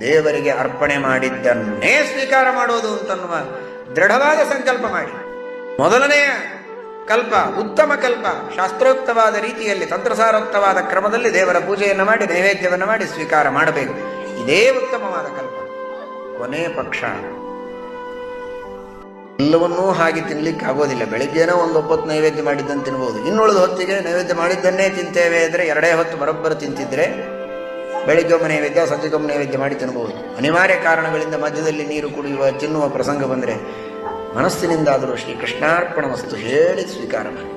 ದೇವರಿಗೆ ಅರ್ಪಣೆ ಮಾಡಿದ್ದನ್ನೇ ಸ್ವೀಕಾರ ಮಾಡೋದು ಅಂತನ್ನುವ ದೃಢವಾದ ಸಂಕಲ್ಪ ಮಾಡಿ. ಮೊದಲನೆಯ ಕಲ್ಪ ಉತ್ತಮ ಕಲ್ಪ, ಶಾಸ್ತ್ರೋಕ್ತವಾದ ರೀತಿಯಲ್ಲಿ ತಂತ್ರಸಾರೋಕ್ತವಾದ ಕ್ರಮದಲ್ಲಿ ದೇವರ ಪೂಜೆಯನ್ನು ಮಾಡಿ ನೈವೇದ್ಯವನ್ನು ಮಾಡಿ ಸ್ವೀಕಾರ ಮಾಡಬೇಕು. ಇದೇ ಉತ್ತಮವಾದ ಕಲ್ಪ. ಕೊನೆ ಪಕ್ಷ ಎಲ್ಲವನ್ನೂ ಹಾಗೆ ತಿನ್ಲಿಕ್ಕೆ ಆಗೋದಿಲ್ಲ. ಬೆಳಿಗ್ಗೆನೋ ಒಂದು 9 ನೈವೇದ್ಯ ಮಾಡಿದ್ದನ್ನು ತಿನ್ಬೋದು. ಇನ್ನುಳಿದ ಹೊತ್ತಿಗೆ ನೈವೇದ್ಯ ಮಾಡಿದ್ದನ್ನೇ ತಿಂತೇವೆ ಅಂದರೆ 2 ಹೊತ್ತು ಬರೋಬ್ಬರು ತಿಂತಿದ್ರೆ ಬೆಳಿಗ್ಗೊಮ್ಮೆ ನೈವೇದ್ಯ ಸಂಜೆಗೊಮ್ಮೆ ನೈವೇದ್ಯ ಮಾಡಿ ತಿನ್ಬೋದು. ಅನಿವಾರ್ಯ ಕಾರಣಗಳಿಂದ ಮಧ್ಯದಲ್ಲಿ ನೀರು ಕುಡಿಯುವ ತಿನ್ನುವ ಪ್ರಸಂಗ ಬಂದರೆ ಮನಸ್ಸಿನಿಂದಾದರೂ ಶ್ರೀ ಕೃಷ್ಣಾರ್ಪಣ ವಸ್ತು ಹೇಳಿ ಸ್ವೀಕಾರ ಮಾಡಿ.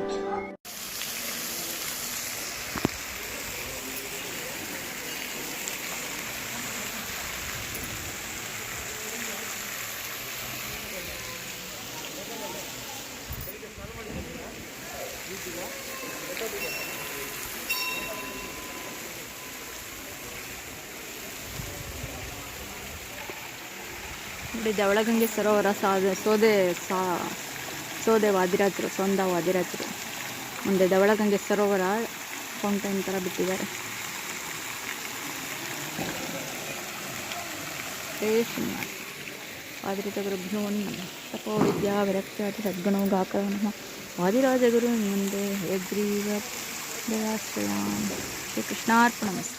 ನೋಡಿ, ಧವಳಗಂಗೆ ಸರೋವರ ಸೋದೆ ವಾದಿರಾಜರು, ಸೊಂದ ವಾದಿರಾಜರು ಮುಂದೆ ಧವಳಗಂಗೆ ಸರೋವರ ಫೌಂಟೈನ್ ಥರ ಬಿಟ್ಟಿದ್ದಾರೆ. ವಾದಿರಾಜಗುರುಭ್ಯೋ ನಮಃ. ತಪೋ ವಿದ್ಯಾ ವಿರಕ್ತ್ಯಾದಿ ಸದ್ಗುಣೋ ಗಾಕರ ನಮಃ. ವಾದಿರಾಜಗುರು ಮುಂದೆ ಹಯಗ್ರೀವ ದಯಾಶ್ರಯಾನ್. ಶ್ರೀ ಕೃಷ್ಣಾರ್ಪಣಮಸ್ತು.